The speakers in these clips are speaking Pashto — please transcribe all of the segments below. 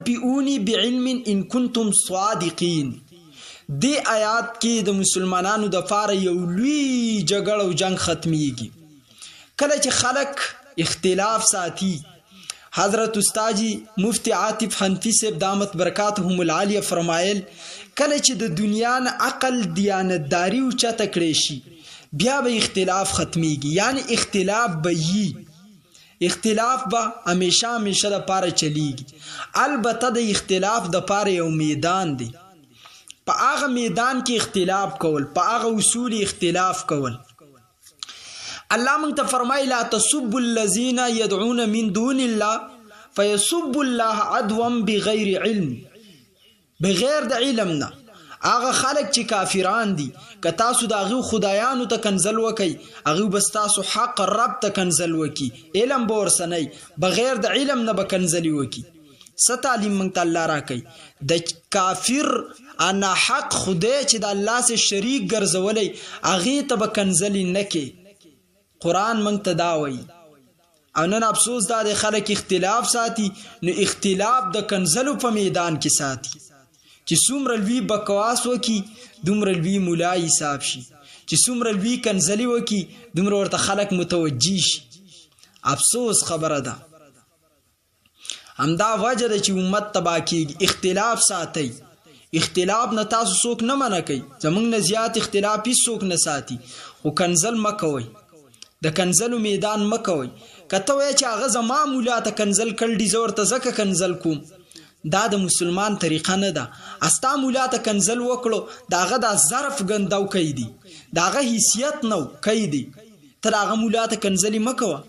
نبئونی بعلم ان کنتم صادقین. دی آیات کې د مسلمانانو د پاره یو لوی جګړه او جنگ ختمیږي. کله چې خلک اختلاف ساتي، حضرت استاجی مفتی عاطف حنفی صاحب دامت برکاتهم العالیه فرمایل کله چې د دنیا نه عقل دیانتداری او چته کړی شي بیا به اختلاف ختمیږي. یعنی اختلاف به یي، اختلاف به همیشه د پاره چلیږي. البته د اختلاف د پاره یو میدان دی، په هغه میدان کې اختلاف کول، په هغه اصول اختلاف کول. الله موږ ته فرمایي لا تسبوا الذين يدعون من دون الله فيسبوا الله عدوا بغیر علم. بغیر د علم نه هغه خلک چې کافران دي که تاسو د هغه خدایانو ته کنزل وکي، هغه بس تاسو حق رب ته کنزل وکي، علم به ورسنی، بغیر د علم نه به کنزلی وکي. ست تعلیم موږ ته الله راکوي د کافر انا حق خدای چې د الله سره شریک ګرځولې هغه ته به کنزلی نه کې. قرآن موږ ته دا وایي. او نن افسوس دا د خلک اختلاف ساتي، نو اختلاف د کنزلو په میدان کې ساتي چې څومره لوی بکواس وکي دومره لوی مولا حساب شي، چې څومره لوی کنزلی وکي دومره ورته خلک متوجي شي. افسوس خبره ده. همدا وجه ده چې امت تباه کېږي. اختلاف ساتي، اختلاف نه تاسو څوک نه منع کوي، زمونږ نه زیات اختلاف هیڅ څوک نه ساتي، خو کنزل مه کوئ، د کنزلو میدان مه کوئ. که ته وایې چې هغه زما مولا ته کنزل کړل دي زه ورته ځکه کنزل کوم، دا د مسلمان طریقه نه ده. استا مولا ته کنزل وکړو د هغه د ظرف ګندو کوي دي، د هغه حیثیت نو کوي دي، ته د هغه مولا ته کنزلي مه کوه.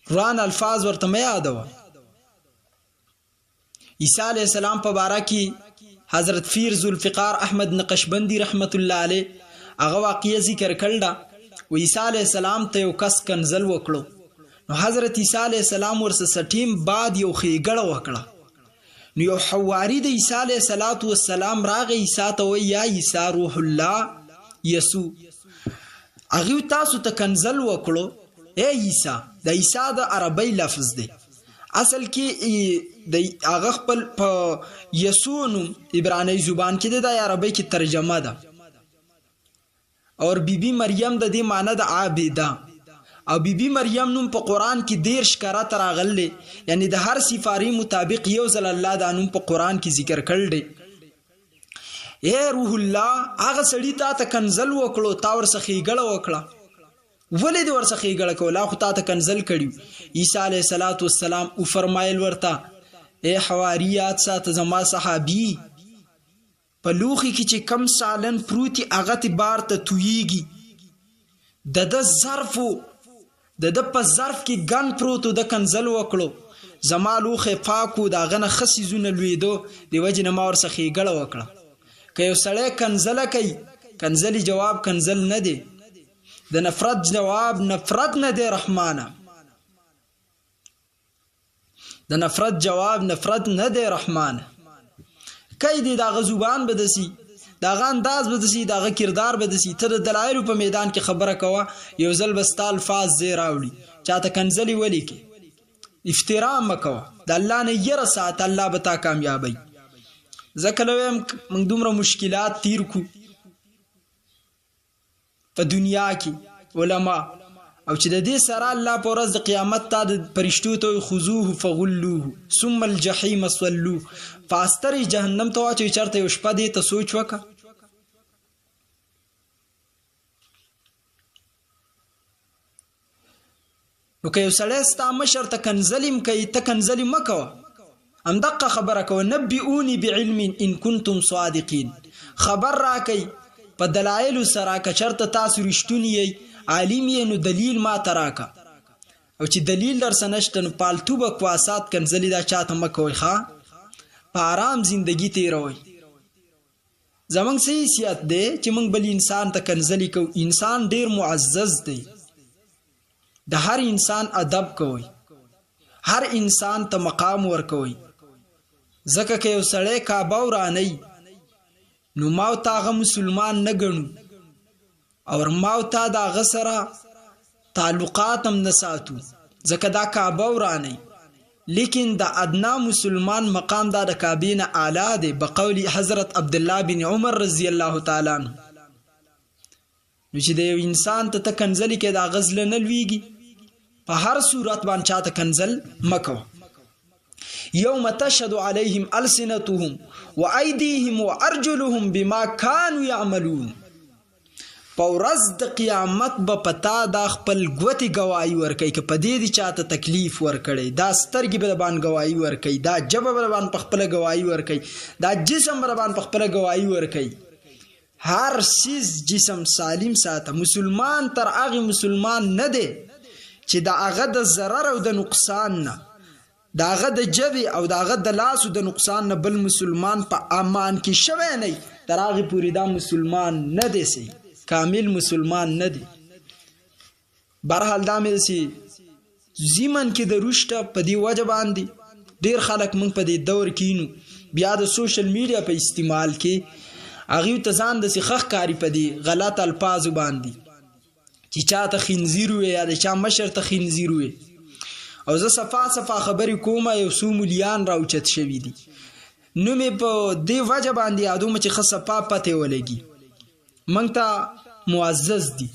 قرآن الفاظ ورته مه یادوه. عیسی علیہ السلام په باره کې حضرت پیر ذوالفقار احمد نقشبندی رحمت الله علیه هغه واقعه ذکر کړل. و عیسی علیہ السلام ته یو کس کنزل وکړو، نو حضرت عیسی علیہ السلام ورسره سټیم بعد یو خېګړه وکړه. نو یو حواری د عیسی علیہ السلام راغی عیسی ته وی یا عیسی روح الله یسوع هغه تاسو ته کنزل وکړو. اے عیسی د عیسی د عربی لفظ دی، اصل کې د هغه خپل په یسوع نوم عبرانی زبان کې د عربی کې ترجمه ده، اور بیبي مریم د دې معنی د عابده، او بیبي مریم نوم په قرآن کې 13 کرات راغلی، یعنی د هر سفاری مطابق یو ځل الله دا نوم په قرآن کې ذکر کړل دی. اے روح الله هغه سړی ته کنزل وکړو، تا ورڅخه خېګړه وکړه، ولې دې ورڅخه خېګړه کوله، خو تا ته کنزل کړیو. عیسی علیه السلام او فرمایل ورته اے حواریات ساته زما صحابي په لوخي کې چې کم سالن پروتي هغه ته بار ته تویږي، د ظرفو د په ظرف کې ګن پروتو د کنزل وکړو، زما لوخه پاکو دا غنه خسیزونه لویدو دی وجه نه ما ورڅخه خېګړه وکړه. که یو سړی کنزله کوي، کنزلی جواب کنزل نه دی، د نفرت جواب نفرت نه دی رحمانه، د نفرت جواب نفرت نه دی رحمانه. کای دی داغه زبان بدسی، داغه انداز بدسی، داغه کردار بدسی، ته د دلایل په میدان کې خبره کوه، یو ځل بستا الفاظ زیر راوړي چاته کنزلی ولی کې افترام مکوه، د الله نه یره سات، الله به تا کامیابی. ځکه لویم موږ دومره مشکلات تیر کو په دنیا کې علما، او چې د دې سره الله په ورځ د قیامت ته د فرشتو ته خذوه فغلوه ثم الجحیم صلوه، فاستر جهنم ته واچوي. چرته یو شپه دې ته سوچ وکړه، نو که یو سړی ستا مشر ته کنزلیم کوي ته کنزلی مه کوه، همدقه خبره کوه. نبئونی بعلم ان کنتم صادقین، خبر راکئ په دلایل سره، که چرته تاسو رښتونی یی عالم یې نو دلیل ما تراکا، او چې دلیل در سنشته نو پالتو بکواسات کنزلی دا چاته مه کوئ، ښه په آرام زندگی تیروئ. زمونږ څه حیثیت دی چې موږ بل انسان ته کنزلی کو؟ انسان ډیر معزز دی، د هر انسان ادب کوئ، هر انسان ته مقام ورکوئ. ځکه که یو سړی کعبه ورانی نو ماو تا هغه مسلمان نه ګڼو، او ماو تا د هغه سره تعلقات هم نه ساتو، ځکه دا کعبه ورانی لیکن د ادنا مسلمان مقام دا د کعبې نه اعلی دی بقول حضرت عبد الله بن عمر رضی الله تعالی عنہ. نو چې د یو انسان ته کنزلی کې دا غزل نه لویږي په هر صورت باندې چاته کنزل مکو. یوم تشهد علیهم السنتهم وایدیهم وارجلهم بما كانوا يعملون. په ورځ د قیامت به پتا دا خپل ګوتې گواهی ورکوي که په دې دي چاته تکلیف ورکړی، دا سترګې به باندې گواهی ورکوي، دا ژبه به باندې په خپله گواهی ورکوي، دا جسم به باندې په خپله گواهی ورکوي. هر سیز جسم سالم ساته. مسلمان تر هغه مسلمان نه دی چې د هغه د ضرر او د نقصان نه، د هغه د ژبې او د هغه د لاسو د نقصان نه بل مسلمان په امان کې شوی نه وي، تر هغې پورې دا مسلمان نه دی، سي کامل مسلمان نه دی. برحال دا مې داسې زیمن کې د روشته په دې وجه باندې ډېر خلک موږ په دې دور کې نو بیا د سوشل میډیا په استعمال کې هغوی ته ځان داسې ښه ښکاري په دې غلط الفاظو باندې چې چا ته خنزیر وې یا د چا مشر ته خنزیر وې. او زه صفا خبرې کومه، یو څو مولیان راوچت شوي دي، نو مې په دې وجه باندې یادومه چې ښه صفا پتې ولګي منږ ته معزز دي.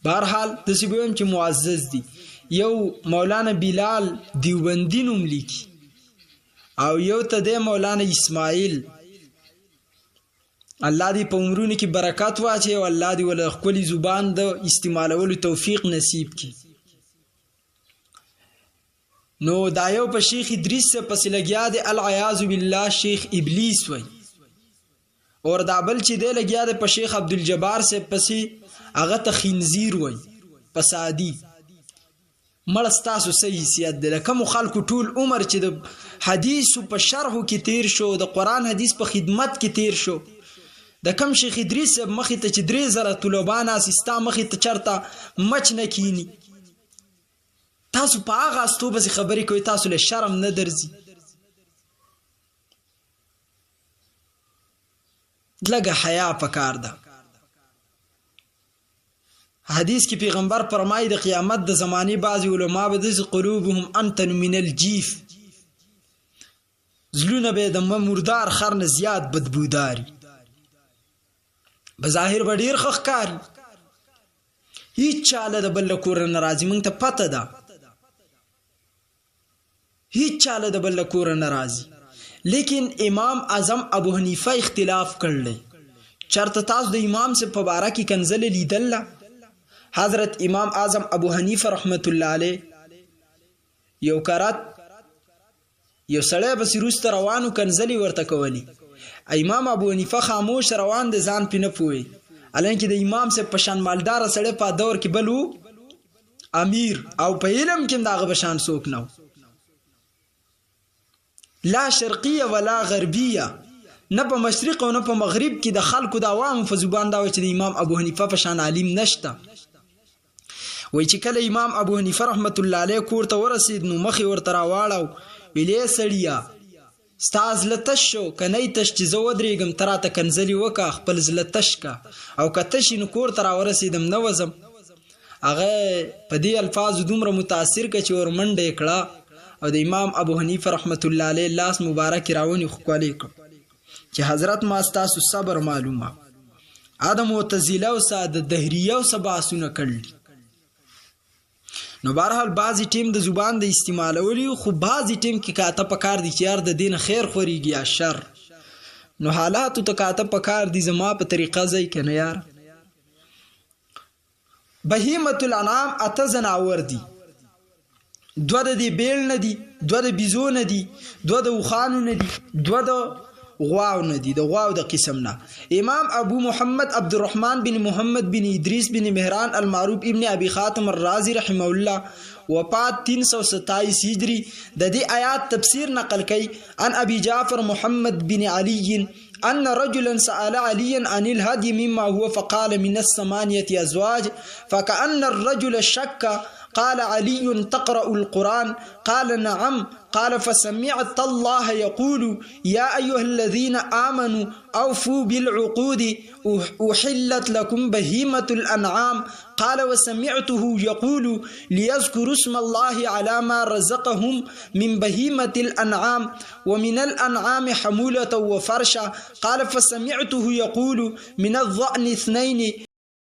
بهرحال داسې به ویم چې معزز دي. یو مولانا بلال دیوبندي نوم لیکي او یو ته دی مولانا اسماعیل. الله دې په عمرونو کې برکات واچي او الله دې ول خپل زبان د استعمالولو توفیق نصیب کړي. نو دا یو په شیخ ادریس سے پس لګیا دی العیاذ بالله شیخ ابلیس وای، اور دا بل چې دی لګیا دی په شیخ عبدالجبار سے پسې هغه ته خنزیر وای. فسادي مړه ستاسو صحیح حیثیت دی. لکه مو خلکو ټول عمر چې د حدیثو په شرحو کې تیر شو، د قرآن حدیث په خدمت کې تیر شو، د کم شیخ ادریس صاحب مخې ته چې 3000 طلبان اسي ستا مخې ته چرته مچ نه کینی، تاسو په هغه استو بسې خبرې کوئ، تاسو له شرم نه درځي؟ لږه حیا پکار ده. حدیث کې پیغمبر فرمایي د قیامت د زمانې بعضې علما به داسې قلوبهم انتن من الجیف، زلونه به د مردار خر نه زیات بدبوداري، بظاهر به ډېر ښه ښکاري، هیڅ چاله د بل له کوره نه راځي. موږ ته پته ده هیڅ چاله د بل له کوره نه راځي. لیکن امام اعظم ابو حنیفه اختلاف کړلی، چرته تاسو د امام سے په باره کې کنزلې لیدل؟ حضرت امام اعظم ابو حنیفه رحمت الله علیه یو کرات یو سړی بس روسته روانو کنزلې ورته کولی، امام ابو حنیفه خاموش روان د ځان پې نه پوهی، الانکه د امام سے پشان مالدار سړی په دور کې بلو امیر او په علم کې داغه بشان څوک نو، لا شرقیه ولا غربیه، نه په مشرق او نه په مغرب کې د خلکو د عوامو په زبان دا وایي چې د امام ابو حنیفه په شان عالم نشته. وایي چې کله امام ابو حنیفه رحمت الله علیه کور ته ورسید نو مخې ورته راواړو، ویلې سړیه ستا زله تش شو که نه یې تش چې زه ودرېږم ته راته کنځلې وکړه، خپل زله تش که، او که تش نو کور ته راورسېدم نه وځم. هغه په دې الفاظو دومره متاثر که چې ور منډه یې کړه او د امام ابو حنیفه رحمت الله علیه لاس مبارک راونی ښکلی کړ چې حضرت ما ستاسو صبر معلومه. ادم معتزله او ساده دهریه او سباسونه کړل. نو بهرحال بعضی ټیم د زبان د استعمالولي، خو بعضی ټیم کې کاته پکار دي چې یار د دین خیر خوريږي یا شر، نو حالاتو ته کاته پکار دي زما په طریقه ځای کنه یار. بهیمه الانعام اته زناور دي، دوه د دې بیل نه دي، دوه د بیزو نه دي، دوه د وخانو نه دي، دوه د غواو نه دي، د غواو د قسم نه. امام ابو محمد عبدالرحمن بن محمد بن ادریس بن مهران المعروف ابن ابي خاتم الرازي رحمه الله وفات 327 هجری د دې آیات تفسیر نقل کړي عن ابي جعفر محمد بن علي ان رجلا سأل عليا عن الهدي مما هو فقال من 8 ازواج فكأن الرجل شك، قال علي تقرأ القرآن؟ قال نعم، قال فسمعت الله يقول يا أيها الذين آمنوا أوفوا بالعقود أحلت لكم بهيمة الأنعام قال وسمعته يقول ليذكروا اسم الله على ما رزقهم من بهيمة الأنعام ومن الأنعام حمولة وفرشا قال فسمعته يقول من الضأن اثنين